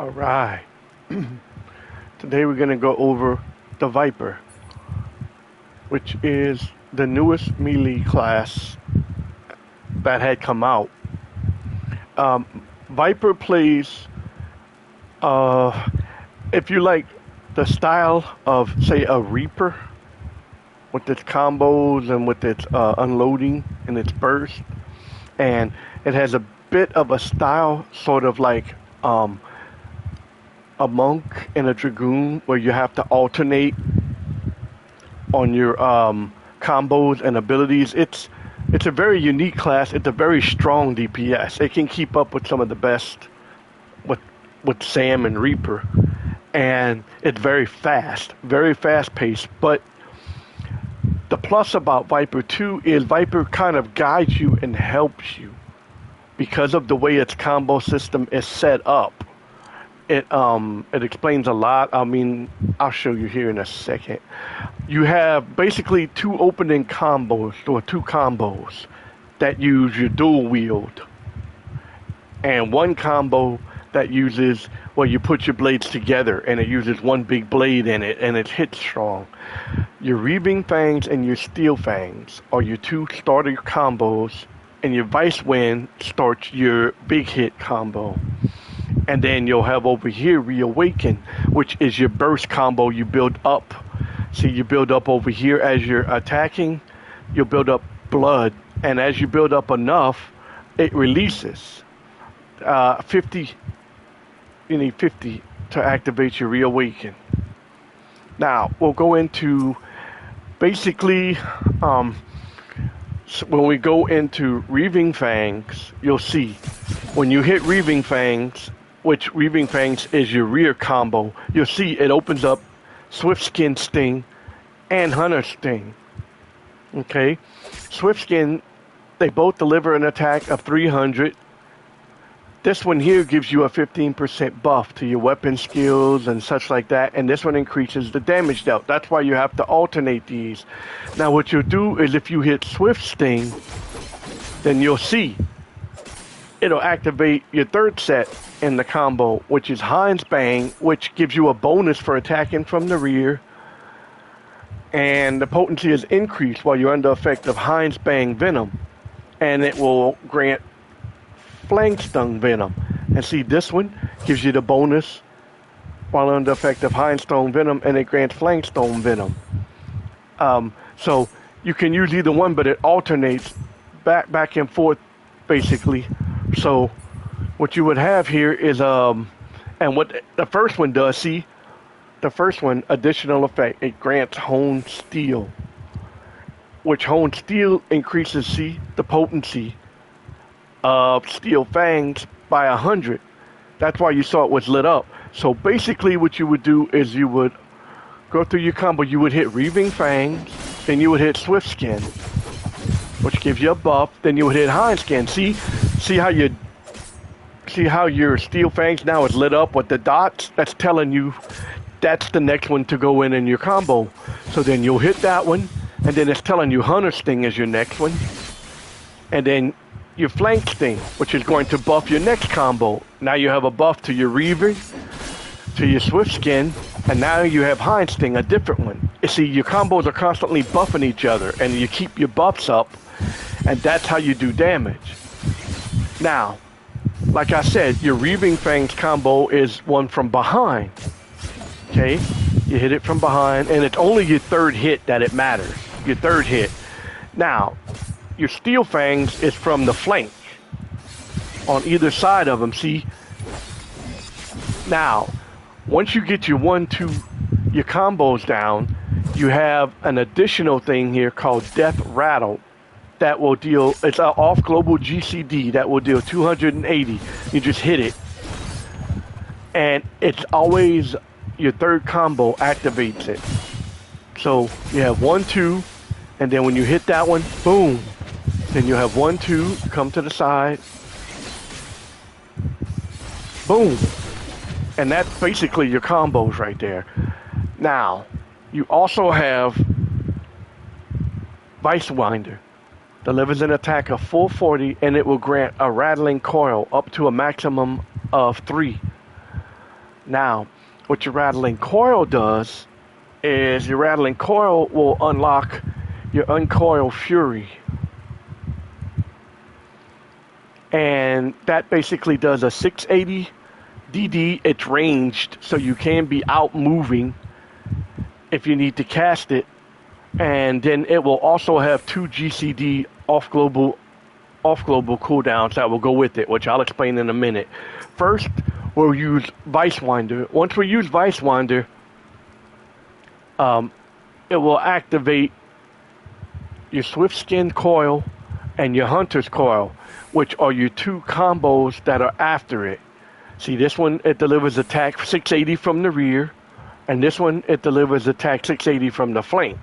All right. Today we're going to go over the Viper, which is the newest melee class that had come out. Um, Viper plays, uh, if you like the style of, say, a Reaper with its combos and with its unloading and its burst, and it has a bit of a style, sort of like a monk and a dragoon, where you have to alternate on your combos and abilities. It's a very unique class. It's a very strong DPS. It can keep up with some of the best with Sam and Reaper, and it's very fast paced. But the plus about Viper 2 is Viper kind of guides you and helps you because of the way its combo system is set up. It explains a lot. I mean, I'll show you here in a second. You have basically two opening combos, or two combos that use your dual wield, and one combo that uses, well, you put your blades together and it uses one big blade in it and it hits strong. Your Reaving Fangs and your Steel Fangs are your two starter combos, and your Vice Wind starts your big hit combo. And then you'll have over here Reawaken, which is your burst combo you build up. See, you build up over here as you're attacking, you'll build up blood, and as you build up enough, it releases. 50, you need 50 to activate your Reawaken. Now, we'll go into, basically, when we go into Reaving Fangs, you'll see, when you hit Reaving Fangs, which Reaving Fangs is your rear combo, you'll see it opens up Swift Skin Sting and Hunter Sting. Okay? Swift Skin, they both deliver an attack of 300. This one here gives you a 15% buff to your weapon skills and such like that, and this one increases the damage dealt. That's why you have to alternate these. Now what you'll do is, if you hit Swift Sting, then you'll see it'll activate your third set in the combo, which is Heinz Bang, which gives you a bonus for attacking from the rear, and the potency is increased while you're under effect of Heinz Bang Venom, and it will grant Flang Stung Venom. And see, this one gives you the bonus while under effect of Heinz Stone Venom, and it grants Flang Stone Venom. So you can use either one, but it alternates back and forth, basically. So what you would have here is, and what the first one does, see, the first one, additional effect, it grants Hone Steel, which Hone Steel increases, see, the potency of Steel Fangs by 100. That's why you saw it was lit up. So basically what you would do is you would go through your combo, you would hit Reaving Fangs, then you would hit Swift Skin, which gives you a buff, then you would hit Heinz Skin. See how your Steel Fangs now is lit up with the dots? That's telling you that's the next one to go in your combo. So then you'll hit that one, and then it's telling you Hunter Sting is your next one. And then your Flank Sting, which is going to buff your next combo. Now you have a buff to your Reaver, to your Swift Skin, and now you have Heinz Sting, a different one. You see, your combos are constantly buffing each other, and you keep your buffs up, and that's how you do damage. Now, like I said, your Reaving Fangs combo is one from behind. Okay? You hit it from behind, and it's only your third hit that it matters. Your third hit. Now, your Steel Fangs is from the flank, on either side of them, see? Now, once you get your 1-2, your combos down, you have an additional thing here called Death Rattle that will deal, it's an off global GCD that will deal 280. You just hit it. And it's always your third combo activates it. So you have 1-2, and then when you hit that one, boom. Then you have 1-2, come to the side. Boom. And that's basically your combos right there. Now, you also have Vice Winder. Delivers an attack of 440, and it will grant a rattling coil up to a maximum of 3. Now, what your rattling coil does is your rattling coil will unlock your uncoil fury. And that basically does a 680 DD. It's ranged, so you can be out moving if you need to cast it. And then it will also have 2 GCD off global cooldowns that will go with it, which I'll explain in a minute. First, we'll use Vice Winder. Once we use Vice Winder, it will activate your Swift Skin coil and your Hunter's coil, which are your 2 combos that are after it. See, this one, it delivers attack 680 from the rear, and this one, it delivers attack 680 from the flank.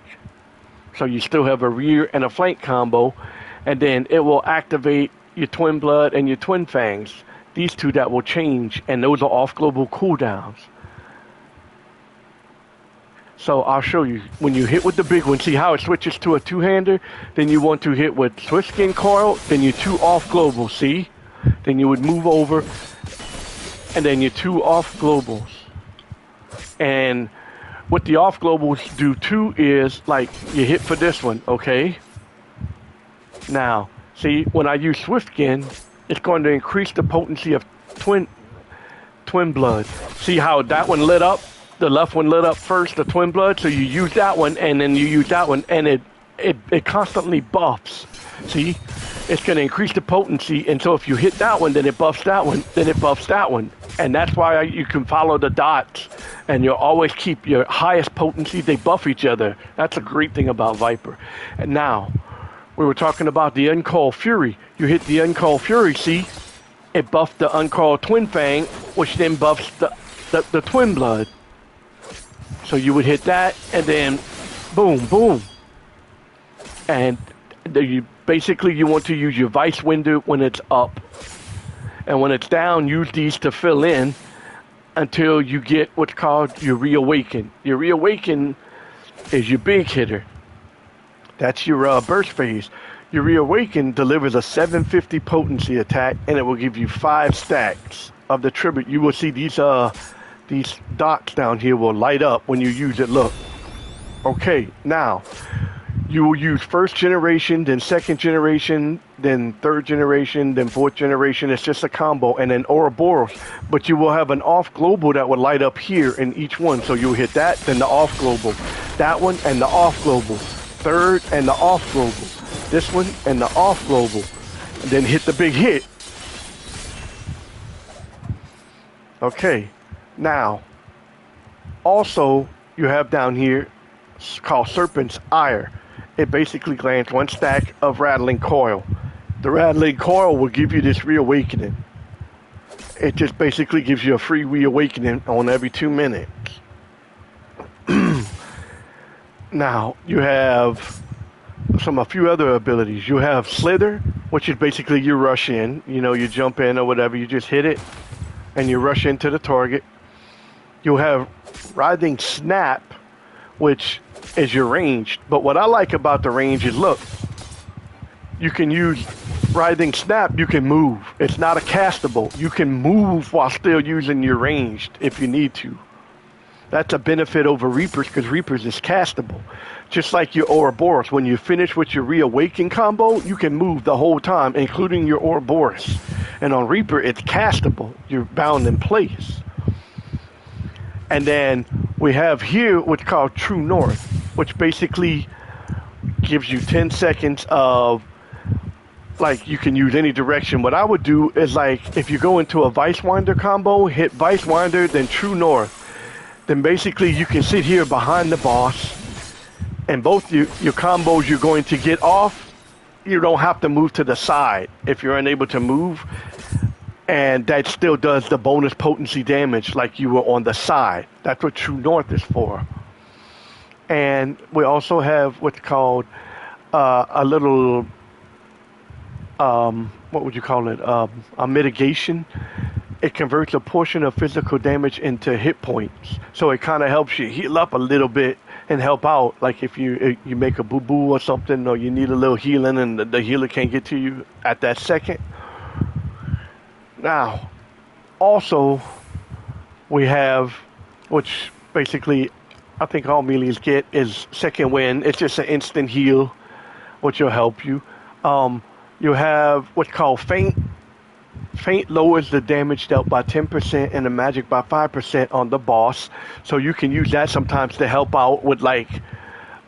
So you still have a rear and a flank combo, and then it will activate your Twin Blood and your Twin Fangs. These 2 that will change, and those are off global cooldowns. So I'll show you. When you hit with the big one, see how it switches to a 2-hander? Then you want to hit with Swift Skin Coil, then your 2 off global, see? Then you would move over, and then your 2 off globals. And what the off globals do too is, like, you hit for this one, okay? Now, see, when I use Swift Skin, it's going to increase the potency of Twin Blood. See how that one lit up? The left one lit up first, the Twin Blood, so you use that one, and then you use that one, and it constantly buffs. See? It's going to increase the potency, and so if you hit that one, then it buffs that one, then it buffs that one. And that's why you can follow the dots, and you'll always keep your highest potency. They buff each other. That's a great thing about Viper. And now, we were talking about the Uncoiled Fury. You hit the Uncoiled Fury, see? It buffed the Uncoiled Twin Fang, which then buffs the Twin Blood. So you would hit that, and then boom, boom. And you want to use your Vice Winder when it's up. And when it's down, use these to fill in until you get what's called your Reawaken. Your Reawaken is your big hitter. That's your burst phase. Your Reawaken delivers a 750 potency attack, and it will give you 5 stacks of the tribute. You will see these dots down here will light up when you use it. Look. Okay, now you will use 1st generation, then 2nd generation, then 3rd generation, then 4th generation. It's just a combo, and then Ouroboros. But you will have an off global that will light up here in each one. So you'll hit that, then the off global, that one, and the off global, 3rd and the off global, this one and the off global, and then hit the big hit. Okay, now also you have down here, it's called Serpent's Ire. It basically grants 1 stack of Rattling Coil. The Rattling Coil will give you this Reawakening. It just basically gives you a free Reawakening on every 2 minutes. Now, you have a few other abilities. You have Slither, which is basically you rush in. You know, you jump in or whatever, you just hit it, and you rush into the target. You'll have Writhing Snap, which is your range. But what I like about the range is, look, you can use Writhing Snap, you can move. It's not a castable. You can move while still using your ranged if you need to. That's a benefit over Reapers, because Reapers is castable. Just like your Ouroboros, when you finish with your Reawaken combo, you can move the whole time, including your Ouroboros. And on Reaper, it's castable. You're bound in place. And then we have here what's called True North, which basically gives you 10 seconds of, like, you can use any direction. What I would do is, like, if you go into a Vice Winder combo, hit Vice Winder, then True North. Then basically you can sit here behind the boss, and both your combos you're going to get off, you don't have to move to the side if you're unable to move. And that still does the bonus potency damage like you were on the side. That's what True North is for. And we also have what's called a little, what would you call it? A mitigation. It converts a portion of physical damage into hit points. So it kind of helps you heal up a little bit and help out. Like if you make a boo-boo or something, or you need a little healing and the healer can't get to you at that second. Now, also, We have, which basically I think all melees get, is second wind. It's just an instant heal, which will help you. Um, you have what's called faint. Faint lowers the damage dealt by 10% and the magic by 5% on the boss. So you can use that sometimes to help out with like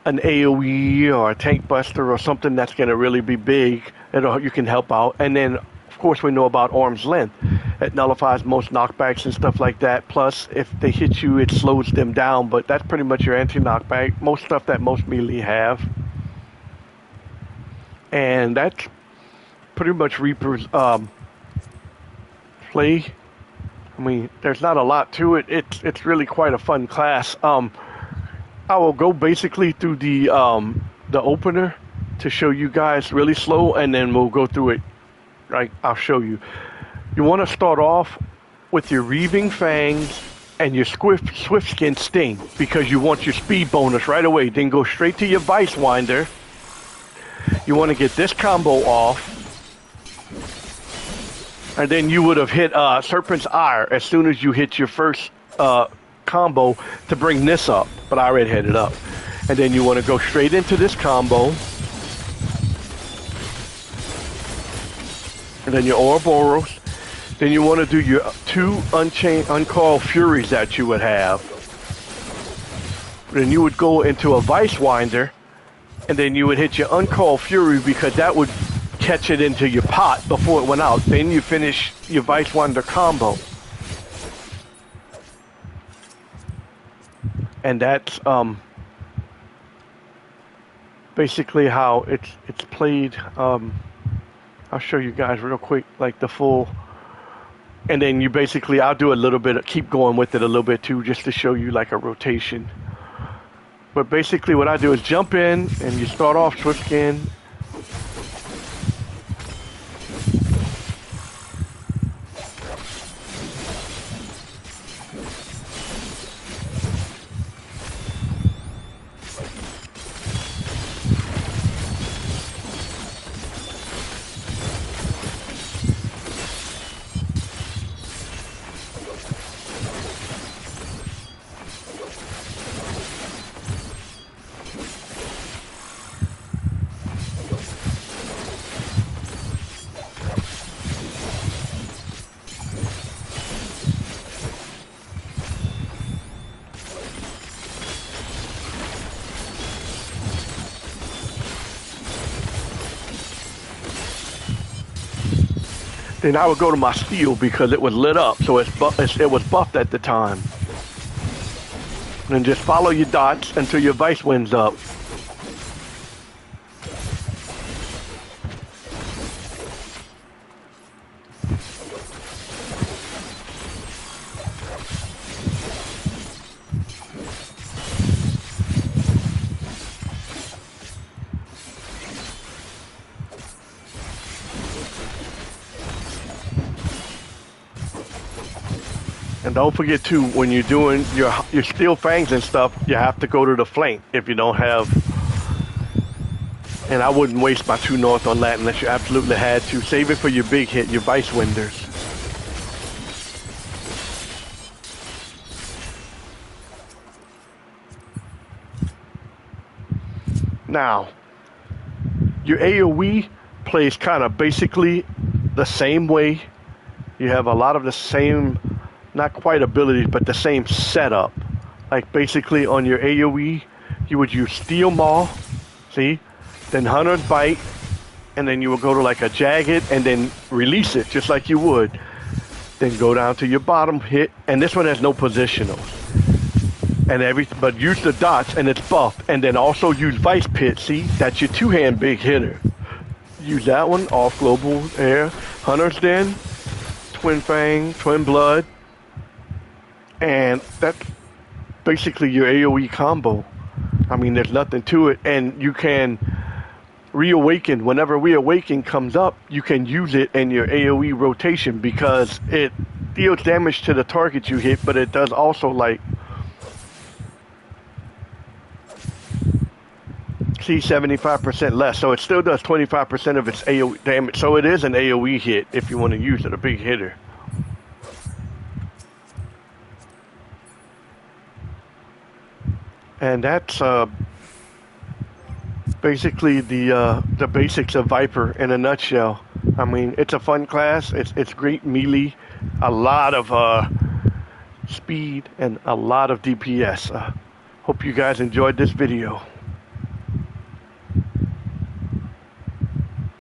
an AoE or a tank buster or something that's going to really be big. You can help out. And then, of course, we know about arm's length. It nullifies most knockbacks and stuff like that. Plus, if they hit you, it slows them down. But that's pretty much your anti-knockback. Most stuff that most melee have. And that's pretty much Reaper's play. I mean, there's not a lot to it. It's really quite a fun class. I will go basically through the opener to show you guys really slow, and then we'll go through it. Right, I'll show you. You want to start off with your Reaving Fangs and your Swift Skin Sting because you want your speed bonus right away. Then go straight to your Vice Winder. You want to get this combo off. And then you would have hit Serpent's Ire as soon as you hit your first combo to bring this up. But I already had it up. And then you want to go straight into this combo. And then your Ouroboros. Then you want to do your 2 Uncalled Furies that you would have. Then you would go into a Vice Winder. And then you would hit your Uncalled Fury because that would catch it into your pot before it went out. Then you finish your Vice Winder combo. And that's basically how it's played. I'll show you guys real quick, like the full. And then you basically, I'll do a little bit, keep going with it a little bit too, just to show you like a rotation. But basically what I do is jump in and you start off Swift Skin. Then I would go to my steel because it was lit up, so it was buffed at the time. And just follow your dots until your Vice Wind's up. And don't forget too, when you're doing your steel fangs and stuff, you have to go to the flank if you don't have. And I wouldn't waste my 2 north on that unless you absolutely had to. Save it for your big hit, your Vice Winders. Now, your AoE plays kind of basically the same way. You have a lot of the same, not quite abilities, but the same setup. Like basically on your AoE, you would use Steel Maw, see? Then Hunter's Bite, and then you would go to like a Jagged and then release it just like you would. Then go down to your bottom hit, and this one has no positionals. And but use the dots and it's buffed. And then also use Vice Pit, see? That's your 2-hand big hitter. Use that one, off global air. Hunter's Den, Twin Fang, Twin Blood. And that's basically your AoE combo. I mean, there's nothing to it. And you can reawaken. Whenever Reawaken comes up, you can use it in your AoE rotation because it deals damage to the target you hit, but it does also like see 75% less. So it still does 25% of its AoE damage. So it is an AoE hit if you want to use it, a big hitter. And that's basically the basics of Viper in a nutshell. I mean, it's a fun class. It's great melee, a lot of speed, and a lot of DPS. Hope you guys enjoyed this video.